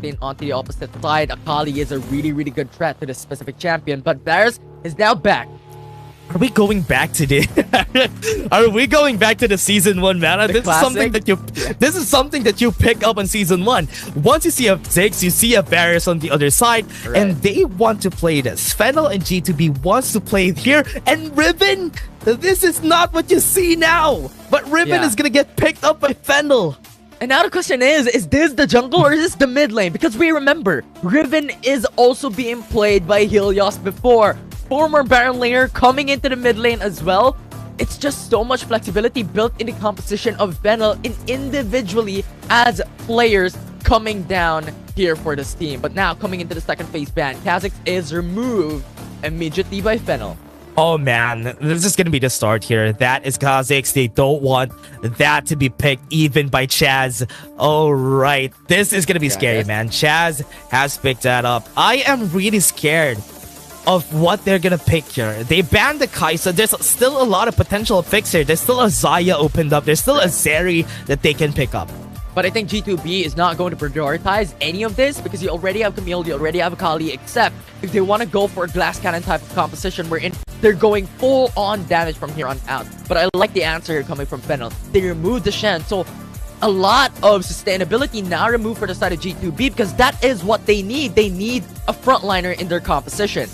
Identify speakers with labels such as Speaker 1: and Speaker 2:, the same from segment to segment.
Speaker 1: lane onto the opposite side. Akali is a really good threat to this specific champion, but Varus is now back.
Speaker 2: Are we going back to the Are we going back to the season 1 meta? This is something that you pick up on season 1. Once you see a Ziggs, you see a Varus on the other side, and they want to play this. Fennel and G2B wants to play here, and Riven, this is not what you see now. But Riven is gonna get picked up by Fennel.
Speaker 1: And now the question is this the jungle or is this the mid lane? Because we remember, Riven is also being played by Helios before. Former Baron laner coming into the mid lane as well. It's just so much flexibility built in the composition of Fennel and individually as players coming down here for this team. But now coming into the second phase ban, Kha'Zix is removed immediately by Fennel.
Speaker 2: Oh man, this is gonna be the start here. That is Kha'Zix. They don't want that to be picked even by Chaz. All right, this is gonna be scary, man. Chaz has picked that up. I am really scared of what they're gonna pick here. They banned the Kai'Sa. There's still a lot of potential picks here. There's still a Xayah opened up. There's still a Zeri that they can pick up.
Speaker 1: But I think G2B is not going to prioritize any of this because you already have Camille, you already have Akali, except if they want to go for a glass cannon type of composition wherein they're going full on damage from here on out. But I like the answer here coming from Fennel. They removed the Shen, so a lot of sustainability now removed for the side of G2B because that is what they need. They need a frontliner in their composition.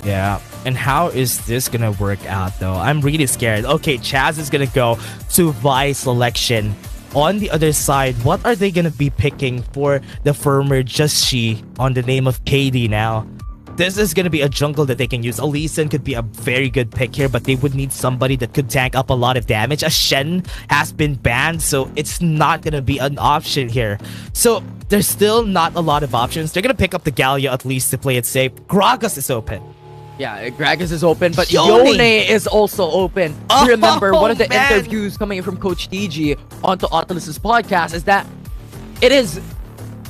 Speaker 2: Yeah, and how is this gonna work out though? I'm really scared. Okay, Chaz is gonna go to Vi selection. On the other side, what are they gonna be picking for the firmer Just She on the name of KD now? This is gonna be a jungle that they can use. Elysian could be a very good pick here, but they would need somebody that could tank up a lot of damage. A Shen has been banned, so it's not gonna be an option here. So there's still not a lot of options. They're gonna pick up the Galio at least to play it safe. Gragas is open.
Speaker 1: Yeah, Gragas is open, but Yone is also open. Remember, one of the interviews coming from Coach DG onto Otulus's podcast is that it is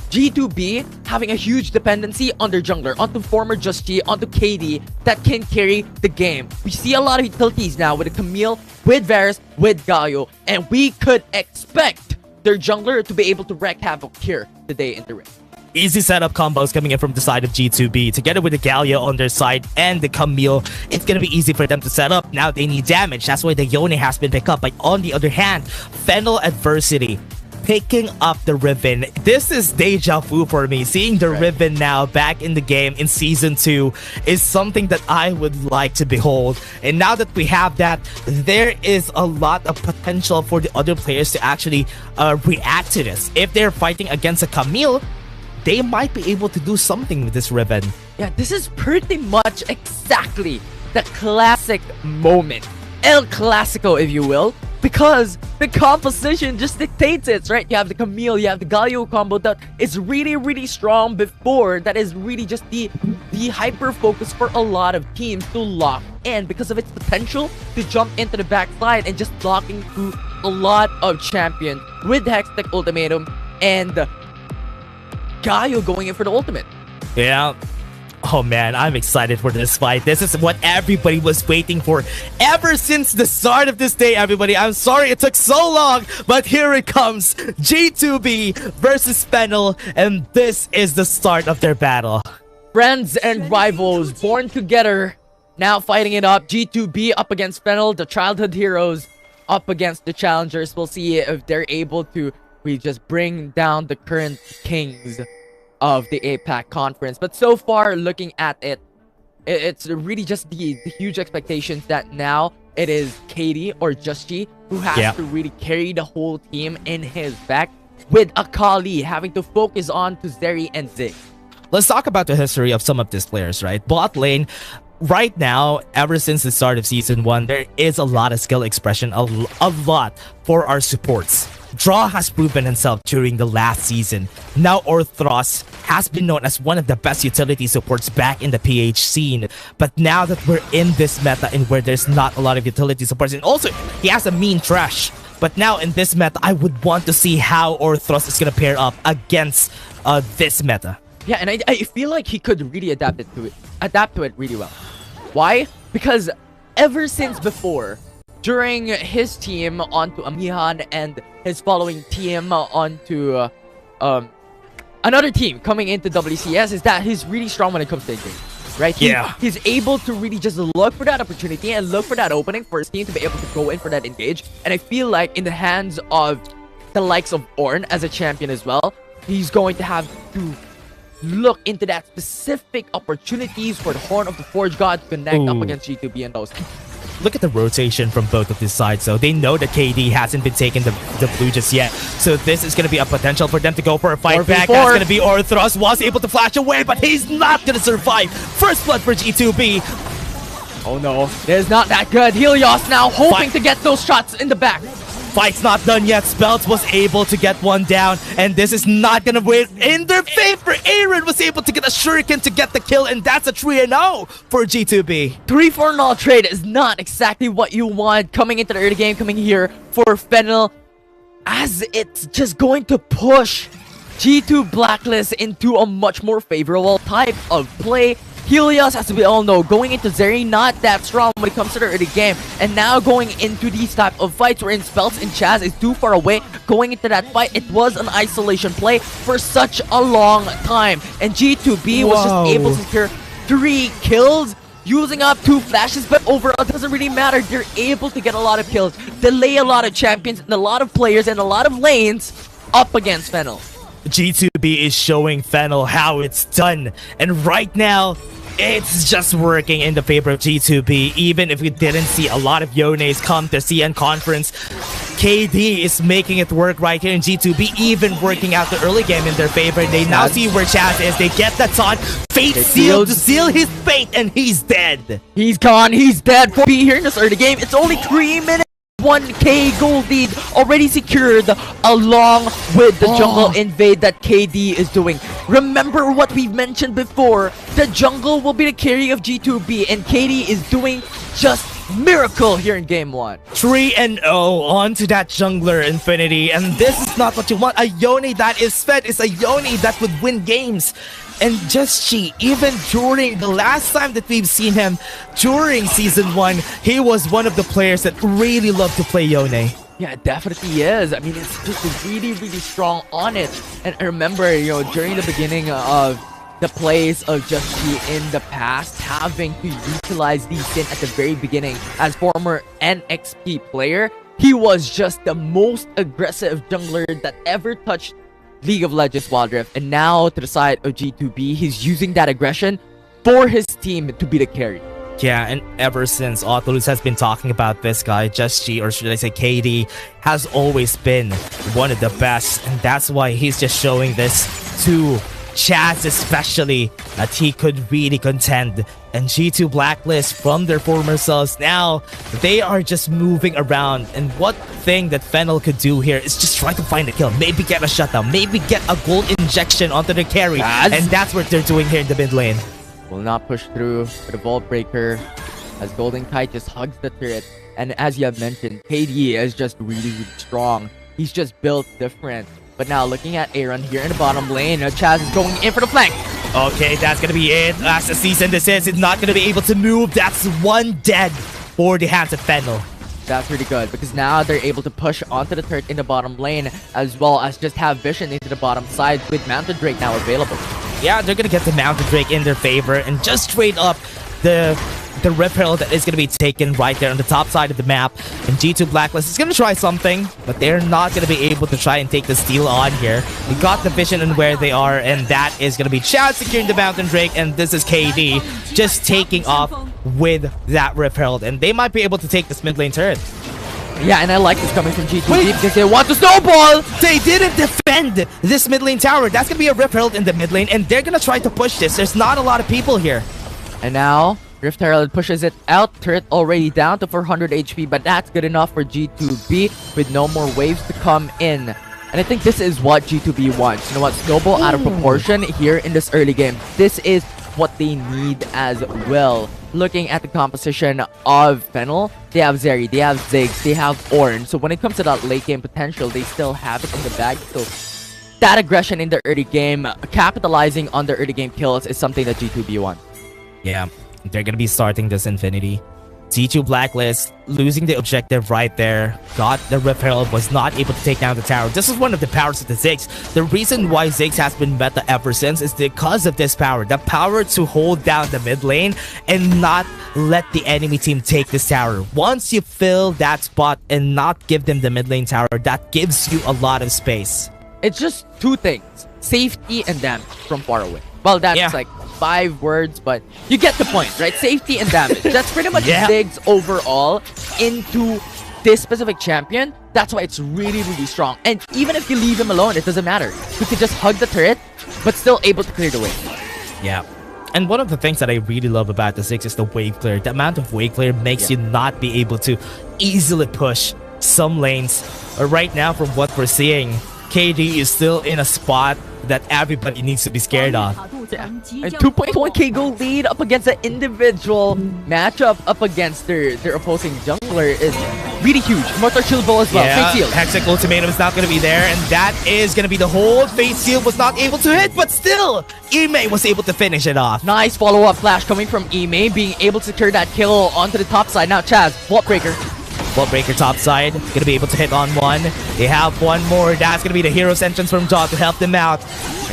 Speaker 1: G2B having a huge dependency on their jungler, onto former Just G, onto KD, that can carry the game. We see a lot of utilities now with Camille, with Varus, with Galio, and we could expect their jungler to be able to wreak havoc here today in the ring.
Speaker 2: Easy setup combos coming in from the side of G2B. Together with the Galio on their side and the Camille, it's gonna be easy for them to set up. Now they need damage. That's why the Yone has been picked up. But on the other hand, Fennel Adversity picking up the Riven. This is deja vu for me. Seeing the Riven now back in the game in Season 2 is something that I would like to behold. And now that we have that, there is a lot of potential for the other players to actually react to this. If they're fighting against a Camille, they might be able to do something with this Riven.
Speaker 1: Yeah, this is pretty much exactly the classic moment. El Clasico, if you will. Because the composition just dictates it, right? You have the Camille, you have the Galio combo that is really strong before. That is really just the hyper focus for a lot of teams to lock in because of its potential to jump into the backside and just blocking through a lot of champions with the Hextech Ultimatum and Galio going in for the ultimate.
Speaker 2: Yeah. Oh man, I'm excited for this fight. This is what everybody was waiting for ever since the start of this day, everybody. I'm sorry it took so long, but here it comes. G2B versus Fennel, and this is the start of their battle.
Speaker 1: Friends and rivals born together, now fighting it up. G2B up against Fennel, the childhood heroes up against the challengers. We'll see if they're able to just bring down the current kings of the APAC conference. But so far, looking at it, it's really just the huge expectations that now it is KD or Just G who has to really carry the whole team in his back, with Akali having to focus on to Zeri and Ziggs.
Speaker 2: Let's talk about the history of some of these players, right? Bot lane, right now, ever since the start of Season 1, there is a lot of skill expression, a lot for our supports. Draw has proven himself during the last season. Now Orthros has been known as one of the best utility supports back in the PH scene. But now that we're in this meta and where there's not a lot of utility supports, and also he has a mean trash. But now in this meta, I would want to see how Orthros is gonna pair up against this meta.
Speaker 1: Yeah, and I feel like he could really adapt to it really well. Why? Because ever since before, during his team onto Amihan and his following team onto another team coming into WCS is that he's really strong when it comes to engagement. Right? He's able to really just look for that opportunity and look for that opening for his team to be able to go in for that engage. And I feel like in the hands of the likes of Ornn as a champion as well, he's going to have to look into that specific opportunities for the Horn of the Forge God to connect up against G2B and those.
Speaker 2: Look at the rotation from both of these sides, though. They know that KD hasn't been taking the blue just yet. So this is going to be a potential for them to go for a fight back. That's going to be Orthros. Was able to flash away, but he's not going to survive. First blood for G2B.
Speaker 1: Oh no, there's not that good. Helios now hoping to get those shots in the back.
Speaker 2: Fight's not done yet. Spells was able to get one down, and this is not gonna win in their favor. Aaron was able to get a shuriken to get the kill, and that's a 3-0 for G2B.
Speaker 1: 3-4-0 trade is not exactly what you want coming into the early game, coming here for Fennel, as it's just going to push G2 Blacklist into a much more favorable type of play. Helios, as we all know, going into Zeri, not that strong when it comes to the early game. And now going into these type of fights wherein Spells and Chaz is too far away. Going into that fight, it was an isolation play for such a long time. And G2B was just able to secure 3 kills, using up 2 flashes, but overall it doesn't really matter. They're able to get a lot of kills, delay a lot of champions, and a lot of players, and a lot of lanes up against Fennel.
Speaker 2: G2B is showing Fennel how it's done, and right now it's just working in the favor of G2B. Even if we didn't see a lot of Yones come to CN conference, KD is making it work right here in G2B, even working out the early game in their favor. They now see where Chaz is. They get the taunt. Fate sealed to seal his fate, and he's dead.
Speaker 1: He's gone. He's dead. For here in this early game, it's only 3 minutes. 1k gold lead already secured along with the jungle invade that KD is doing. Remember what we've mentioned before, the jungle will be the carry of G2B, and KD is doing just miracle here in game 1.
Speaker 2: 3-0 onto that jungler Infinity, and this is not what you want. A Yone that is fed is a Yone that would win games. And just even during the last time that we've seen him during Season 1, he was one of the players that really loved to play Yone.
Speaker 1: Yeah, it definitely is. I mean, it's just really, really strong on it. And I remember, you know, during the beginning of the plays of Just G in the past, having to utilize these Sin at the very beginning as former NXP player, he was just the most aggressive jungler that ever touched League of Legends Wild Rift. And now to the side of G2B, he's using that aggression for his team to be the carry.
Speaker 2: Yeah, and ever since Autolus has been talking about this guy, Just G, or should I say KD, has always been one of the best. And that's why he's just showing this to Chaz especially, that he could really contend. And G2 Blacklist from their former selves, now they are just moving around. And what thing that Fennel could do here is just try to find a kill, maybe get a shutdown, maybe get a gold injection onto the carry. And that's what they're doing here in the mid lane.
Speaker 1: Will not push through for the Vault Breaker as Golden Kite just hugs the turret. And as you have mentioned, KD is just really, really strong. He's just built different. But now looking at Aaron here in the bottom lane, Chaz is going in for the flank.
Speaker 2: Okay, that's gonna be it. Last season this is, it's not gonna be able to move. That's 1 dead for the hands of Fennel.
Speaker 1: That's really good, because now they're able to push onto the turret in the bottom lane, as well as just have vision into the bottom side with Mountain Drake now available.
Speaker 2: Yeah, they're gonna get the Mountain Drake in their favor, and just straight up the Rift Herald that is going to be taken right there on the top side of the map. And G2 Blacklist is going to try something, but they're not going to be able to try and take the steal on here. We got the vision on where they are, and that is going to be Chad securing the Mountain Drake, and this is KD just taking off with that Rift Herald, and they might be able to take this mid lane turret.
Speaker 1: Yeah, and I like this coming from G2B because they want to snowball!
Speaker 2: They didn't defend this mid lane tower. That's going to be a Rift Herald in the mid lane, and they're going to try to push this. There's not a lot of people here.
Speaker 1: And now Rift Herald pushes it out. Turret already down to 400 HP, but that's good enough for G2B with no more waves to come in. And I think this is what G2B wants. You know what? Snowball out of proportion here in this early game. This is what they need as well. Looking at the composition of Fennel, they have Zeri, they have Ziggs, they have Ornn. So when it comes to that late game potential, they still have it in the bag. So that aggression in the early game, capitalizing on the early game kills, is something that G2B wants.
Speaker 2: Yeah, they're gonna be starting this Infinity G2 Blacklist losing the objective right there. Got the Rift Herald, was not able to take down the tower. This is one of the powers of the Ziggs. The reason why Ziggs has been meta ever since is because of this power. The power to hold down the mid lane and not let the enemy team take this tower. Once you fill that spot and not give them the mid lane tower, that gives you a lot of space.
Speaker 1: It's just two things: safety and damage from far away. Well, that's like 5 words, but you get the point, right? Safety and damage. That's pretty much Ziggs overall into this specific champion. That's why it's really, really strong. And even if you leave him alone, it doesn't matter. You can just hug the turret, but still able to clear the way.
Speaker 2: Yeah. And one of the things that I really love about the Ziggs is the wave clear. The amount of wave clear makes you not be able to easily push some lanes. Right now, from what we're seeing, KD is still in a spot that everybody needs to be scared of.
Speaker 1: Yeah. A 2.1k gold lead up against an individual matchup up against their opposing jungler is really huge. Mortar Shield Bow as well. Fate Seal.
Speaker 2: Hextech Ultimatum is not going to be there, and that is going to be the hold. Fate Seal was not able to hit, but still, Ime was able to finish it off.
Speaker 1: Nice follow-up flash coming from Ime, being able to secure that kill onto the top side. Now Chaz, Vault Breaker.
Speaker 2: Vault Breaker top side, gonna be able to hit on one. They have one more. That's gonna be the hero's entrance from Dot to help them out.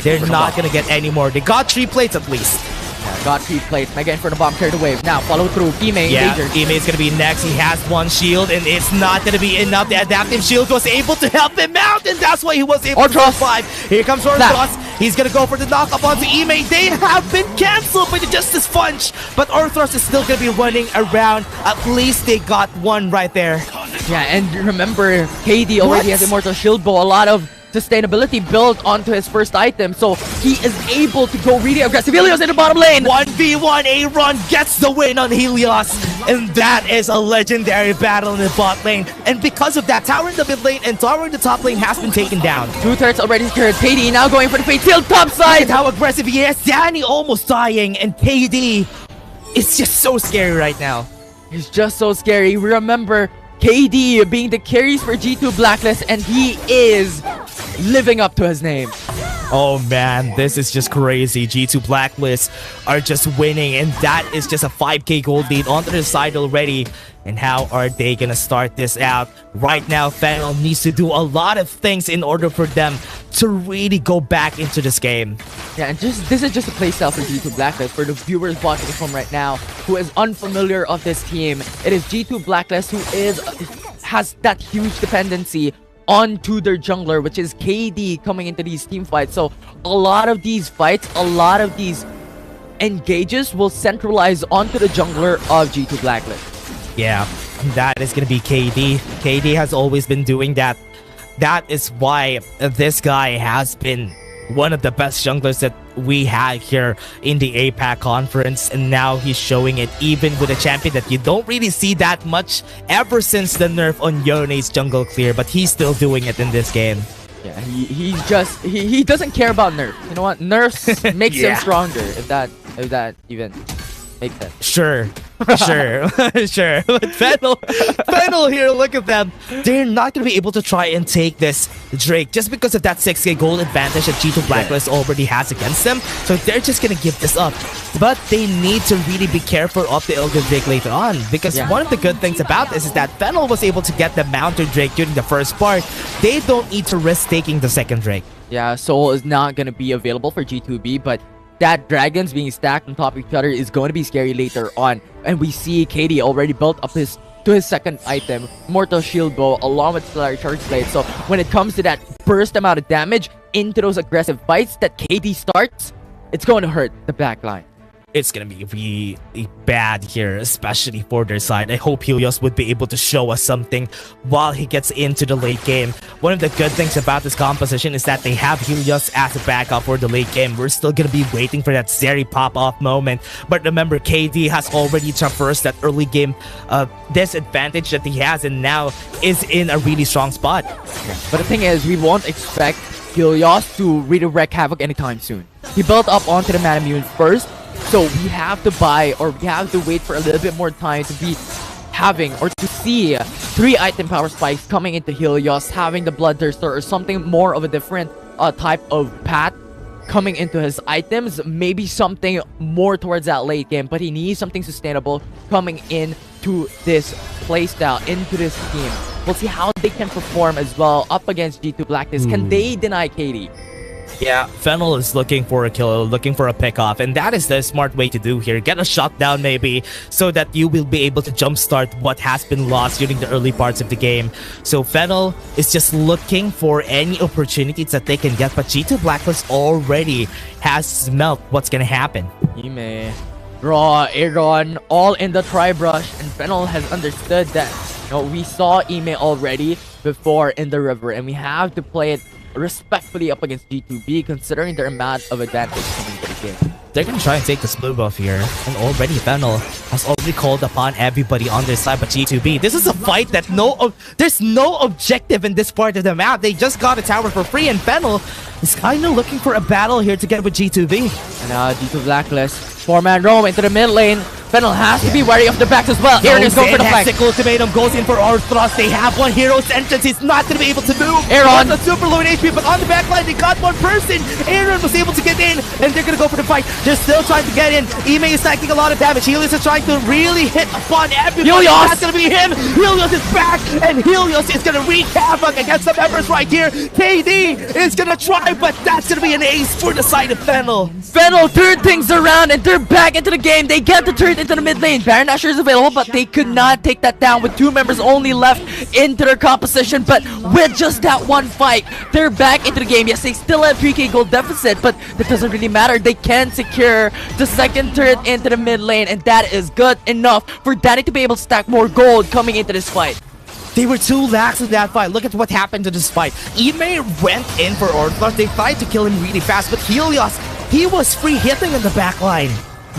Speaker 2: They're not gonna get any more. They got 3 plates at least.
Speaker 1: Yeah, got 3 plates. Mega Inferno Bomb clear the wave. Now follow through. Ime,
Speaker 2: Ime is gonna be next. He has 1 shield, and it's not gonna be enough. The adaptive shield was able to help him out, and that's why he was able to survive. Here comes Orthros. He's gonna go for the knock-up onto Ime. They have been cancelled by the Justice Punch, but Orthros is still gonna be running around. At least they got 1 right there.
Speaker 1: Yeah, and remember, KD already has Immortal Shield Bow. A lot of sustainability built onto his first item, so he is able to go really aggressive. Helios in the bottom lane.
Speaker 2: 1v1 Aaron gets the win on Helios, and that is a legendary battle in the bot lane. And because of that, tower in the mid lane and tower in the top lane has been taken down.
Speaker 1: 2 turrets already secured. KD now going for the Fate Seal top side.
Speaker 2: How aggressive he is. Danny almost dying, and KD is just so scary right now.
Speaker 1: He's just so scary. Remember, KD being the carries for G2 Blacklist, and he is living up to his name.
Speaker 2: Oh man, this is just crazy. G2 Blacklist are just winning, and that is just a 5k gold lead onto the side already. And how are they gonna start this out? Right now, Fennel needs to do a lot of things in order for them to really go back into this game.
Speaker 1: Yeah, and this is just a playstyle for G2 Blacklist. For the viewers watching at home right now who is unfamiliar of this team, it is G2 Blacklist who has that huge dependency onto their jungler, which is KD, coming into these team fights. So a lot of these fights, a lot of these engages will centralize onto the jungler of G2 Blacklist.
Speaker 2: Yeah, that is going to be KD. KD has always been doing that. That is why this guy has been one of the best junglers that we had here in the APAC conference, and now he's showing it even with a champion that you don't really see that much ever since the nerf on Yone's jungle clear, but he's still doing it in this game.
Speaker 1: Yeah, he doesn't care about nerf. You know what? Nerfs makes him stronger, if that even makes sense.
Speaker 2: Sure. Sure. But Fennel here, look at them. They're not going to be able to try and take this Drake just because of that 6k gold advantage that G2 Blacklist already has against them. So they're just going to give this up. But they need to really be careful of the Elder Drake later on, because one of the good things about this is that Fennel was able to get the Mountain Drake during the first part. They don't need to risk taking the second Drake. Yeah,
Speaker 1: Soul is not going to be available for G2B, but that dragons being stacked on top of each other is going to be scary later on. And we see KD already built up his second item, Mortal Shield Bow, along with Stellar Charge Blade. So when it comes to that burst amount of damage into those aggressive fights that KD starts, it's going to hurt the back line.
Speaker 2: It's gonna be really bad here, especially for their side. I hope Helios would be able to show us something while he gets into the late game. One of the good things about this composition is that they have Helios as a backup for the late game. We're still gonna be waiting for that Zeri pop-off moment. But remember, KD has already traversed that early game disadvantage that he has, and now is in a really strong spot.
Speaker 1: But the thing is, we won't expect Helios to really wreak havoc anytime soon. He built up onto the Manamune first, so we have to buy, or we have to wait for a little bit more time to be having, or to see 3 item power spikes coming into Helios, having the Bloodthirster or something more of a different type of path coming into his items. Maybe something more towards that late game, but he needs something sustainable coming in into this playstyle, into this team. We'll see how they can perform as well up against G2 Blacklist. Can they deny KD?
Speaker 2: Yeah, Fennel is looking for a kill, looking for a pick-off, and that is the smart way to do here. Get a shot down maybe, so that you will be able to jumpstart what has been lost during the early parts of the game. So Fennel is just looking for any opportunities that they can get, but G2 Blacklist already has smelt what's gonna happen.
Speaker 1: Ime, Draw, Aaron, all in the tri-brush, and Fennel has understood that, you know, we saw Ime already before in the river, and we have to play it respectfully up against G2B, considering their amount of advantage coming to the game.
Speaker 2: They're gonna try and take this blue buff here, and already Fennel has already called upon everybody on their side but G2B. This is a fight that there's no objective in this part of the map. They just got a tower for free, and Fennel is kind of looking for a battle here to get with G2B.
Speaker 1: And G2 Blacklist, 4-man roam into the mid lane. Fennel has to be wary of the backs as well. Aaron is going for the flank.
Speaker 2: Ultimatum goes in for Orthros. They have one hero's entrance. He's not going to be able to move.
Speaker 1: Aaron,
Speaker 2: super low in HP, but on the back line, they got one person. Aaron was able to get in, and they're going to go for the fight. They're still trying to get in. Ime is taking a lot of damage. Helios is trying to really hit upon everybody.
Speaker 1: Helios!
Speaker 2: That's going to be him. Helios is back, and Helios is going to wreak havoc against the members right here. KD is going to try, but that's going to be an ace for the side of Fennel.
Speaker 1: Fennel turned things around, and they're back into the game. They get the turret into the mid lane. Baron Nashor is available, but they could not take that down with 2 members only left into their composition. But with just that one fight, they're back into the game. Yes, they still have 3k gold deficit, but that doesn't really matter. They can secure the second turret into the mid lane, and that is good enough for Danny to be able to stack more gold coming into this fight.
Speaker 2: They were too lax in that fight. Look at what happened to this fight. Ime went in for Orthros. They tried to kill him really fast, but Helios, he was free hitting in the back line.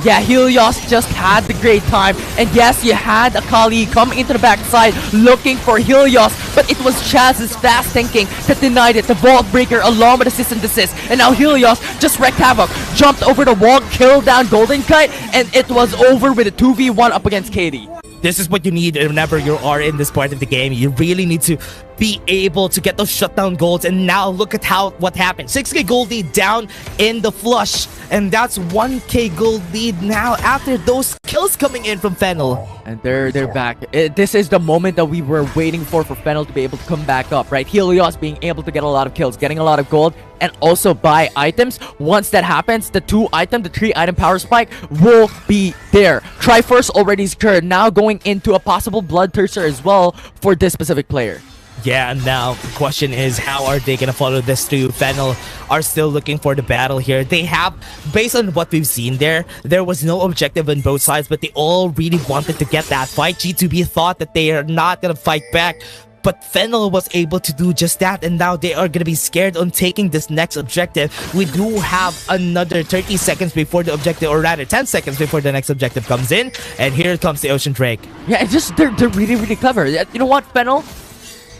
Speaker 1: Yeah, Helios just had the great time. And yes, you had Akali coming into the backside looking for Helios, but it was Chaz's fast thinking that denied it. The Vault Breaker along with assist and desist. And now Helios just wreaked havoc, jumped over the wall, killed down Golden Kite, and it was over with a 2v1 up against KD.
Speaker 2: This is what you need whenever you are in this part of the game. You really need to be able to get those shutdown golds. And now look at what happened. 6k gold lead down in the flush. And that's 1k gold lead now after those kills coming in from Fennel.
Speaker 1: And they're back. This is the moment that we were waiting for Fennel to be able to come back up, right? Helios being able to get a lot of kills, getting a lot of gold, and also buy items. Once that happens, the 3-item power spike will be there. Triforce already secured. Now going into a possible Bloodthirster as well for this specific player.
Speaker 2: Yeah, and now the question is, how are they gonna follow this through? Fennel are still looking for the battle here. They have, based on what we've seen there was no objective on both sides, but they all really wanted to get that fight. G2B thought that they are not gonna fight back, but Fennel was able to do just that, and now they are going to be scared on taking this next objective. We do have another 30 seconds before the objective, or rather 10 seconds before the next objective comes in, and here comes the Ocean Drake.
Speaker 1: Yeah, it's just, they're really, really clever. You know what, Fennel?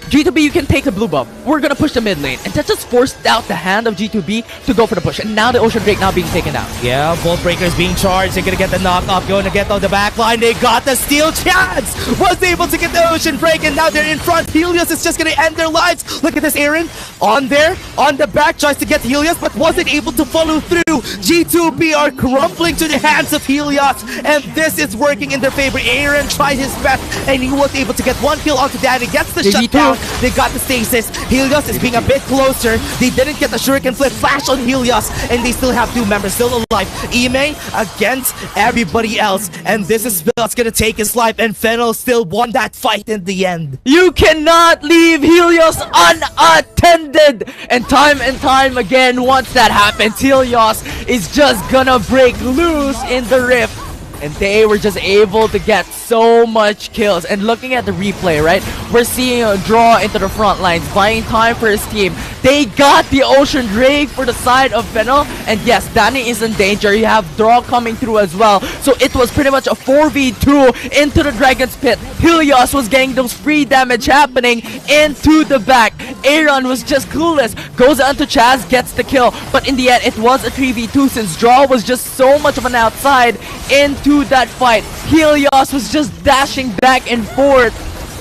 Speaker 1: G2B, you can take the blue buff. We're gonna push the mid lane. And that just forced out the hand of G2B to go for the push. And now the Ocean Drake now being taken out.
Speaker 2: Yeah, Vault Breaker is being charged. They're gonna get the knockoff, going to get on the back line. They got the steal. Chance was able to get the Ocean Drake, and now they're in front. Helios is just gonna end their lives. Look at this, Aaron. On there, on the back, tries to get Helios, but wasn't able to follow through. G2B are crumbling to the hands of Helios, and this is working in their favor. Aaron tried his best, and he was able to get one kill onto Danny. Gets the shutdown. They got the stasis. Helios is being a bit closer. They didn't get the shuriken flip flash on Helios, and they still have 2 members still alive. Ime against everybody else, and this is what's gonna take his life, and Fennel still won that fight in the end.
Speaker 1: You cannot leave Helios unattended! And time again, once that happens, Helios is just gonna break loose in the rift. And they were just able to get so much kills. And looking at the replay, right, we're seeing a draw into the front lines, buying time for his team. They got the Ocean Drake for the side of Fennel. And yes, Danny is in danger. You have draw coming through as well. So it was pretty much a 4v2 into the Dragon's Pit. Helios was getting those free damage happening into the back. Aaron was just clueless. Goes onto Chaz, gets the kill. But in the end, it was a 3v2 since draw was just so much of an outside into that fight. Helios was just dashing back and forth,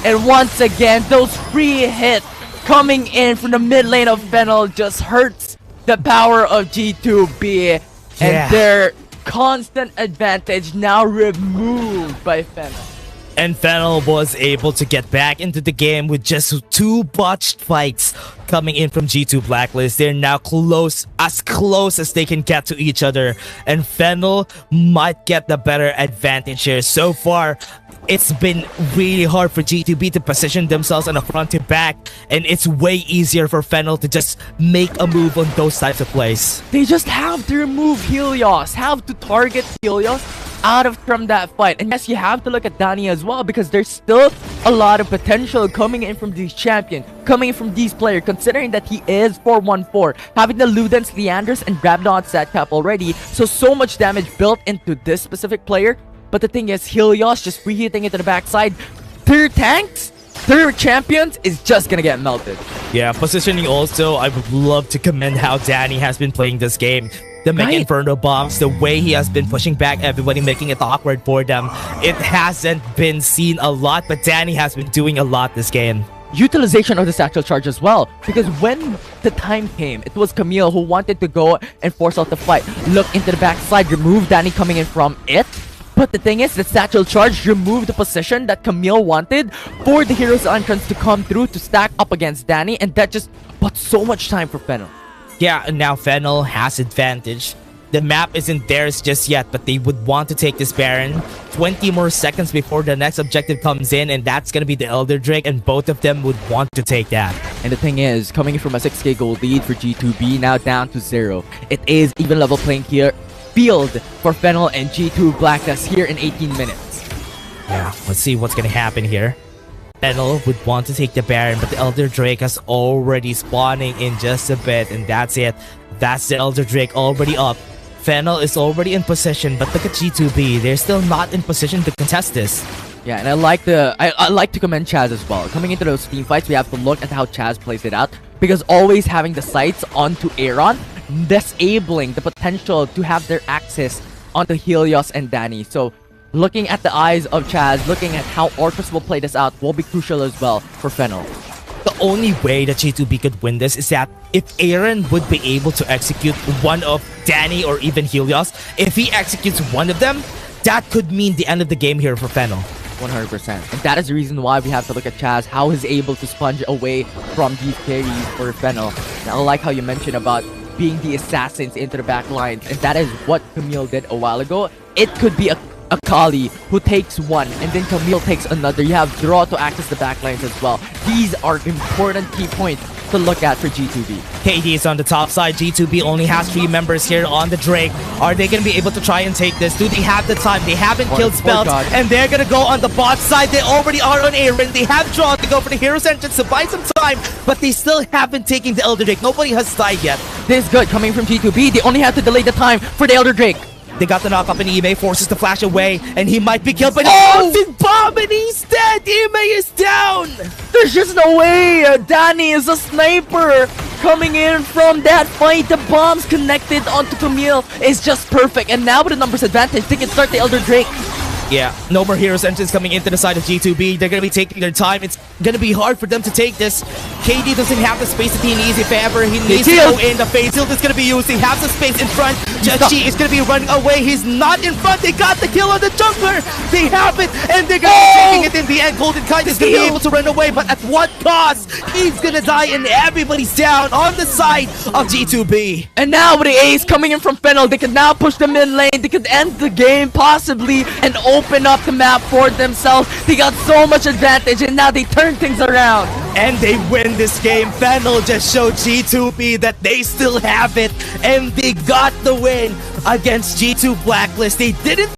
Speaker 1: and once again those free hits coming in from the mid lane of Fennel just hurts the power of G2B, and their constant advantage now removed by Fennel.
Speaker 2: And Fennel was able to get back into the game with just 2 botched fights coming in from G2 Blacklist. They're now close as they can get to each other. And Fennel might get the better advantage here. So far, it's been really hard for G2B to position themselves on a front to back. And it's way easier for Fennel to just make a move on those types of plays.
Speaker 1: They just have to remove Helios, have to target Helios out of from that fight. And yes, you have to look at Danny as well, because there's still a lot of potential coming in from these champions, coming in from these players, considering that he is 4-1-4, having the Ludens, Leanders, and Rabnod stat cap already. So much damage built into this specific player. But the thing is, Helios just reheating it to the backside. Their tanks, their champions is just gonna get melted.
Speaker 2: Yeah, positioning also, I would love to commend how Danny has been playing this game. The Mega Inferno bombs, the way he has been pushing back everybody, making it awkward for them. It hasn't been seen a lot, but Danny has been doing a lot this game.
Speaker 1: Utilization of the satchel charge as well, because when the time came, it was Camille who wanted to go and force out the fight. Look into the backside, remove Danny coming in from it. But the thing is, the satchel charge removed the position that Camille wanted for the hero's entrance to come through to stack up against Danny, and that just bought so much time for Fennel.
Speaker 2: Yeah, and now Fennel has advantage. The map isn't theirs just yet, but they would want to take this Baron. 20 more seconds before the next objective comes in, and that's gonna be the Elder Drake, and both of them would want to take that.
Speaker 1: And the thing is, coming from a 6k gold lead for G2B, now down to 0. It is even level playing here field for Fennel and G2 Blacklist here in 18 minutes.
Speaker 2: Yeah, let's see what's gonna happen here. Fennel would want to take the Baron, but the Elder Drake is already spawning in just a bit, and that's it. That's the Elder Drake already up. Fennel is already in position, but look at G2B. They're still not in position to contest this.
Speaker 1: Yeah, and I like to commend Chaz as well. Coming into those team fights, we have to look at how Chaz plays it out, because always having the sights onto Aaron, disabling the potential to have their access onto Helios and Danny. So looking at the eyes of Chaz, looking at how Orcus will play this out will be crucial as well for Fennel.
Speaker 2: The only way that G2B could win this is that if Aaron would be able to execute one of Danny or even Helios, if he executes one of them, that could mean the end of the game here for Fennel.
Speaker 1: 100%. And that is the reason why we have to look at Chaz, how he's able to sponge away from these carries for Fennel. And I like how you mentioned about being the assassins into the back lines, and that is what Camille did a while ago. It could be a Kali who takes one, and then Camille takes another. You have Draw to access the backlines as well. These are important key points to look at for G2B.
Speaker 2: KD is on the top side. G2B only has 3 members here on the Drake. Are they going to be able to try and take this? Do they have the time? They haven't killed spells, and they're going to go on the bot side. They already are on Aaron. They have Draw to go for the hero's entrance to buy some time, but they still haven't taken the Elder Drake. Nobody has died yet.
Speaker 1: This is good coming from G2B. They only have to delay the time for the Elder Drake.
Speaker 2: They got the knock up, and Ime forces to flash away, and he might be killed by the bouncing bomb, and he's dead. Ime is down.
Speaker 1: There's just no way. Danny is a sniper coming in from that fight. The bombs connected onto Camille is just perfect, and now with the numbers advantage, they can start the Elder Drake.
Speaker 2: Yeah, no more heroes entrance coming into the side of G2B. They're going to be taking their time. It's going to be hard for them to take this. KD doesn't have the space that he needs. If ever he needs to go in, the phase tilt is going to be used. He has the space in front. Jachi is going to be running away. He's not in front. They got the kill on the jungler. They have it, and they're going to be taking it in the end. Golden Kite is going to be able to run away, but at what cost? He's going to die, and everybody's down on the side of G2B.
Speaker 1: And now with the ace coming in from Fennel, they could now push the mid lane. They could end the game possibly and open up the map for themselves. They got so much advantage, and now they turn things around.
Speaker 2: And they win this game. Fennel just showed G2B that they still have it, and they got the win against G2 Blacklist. They didn't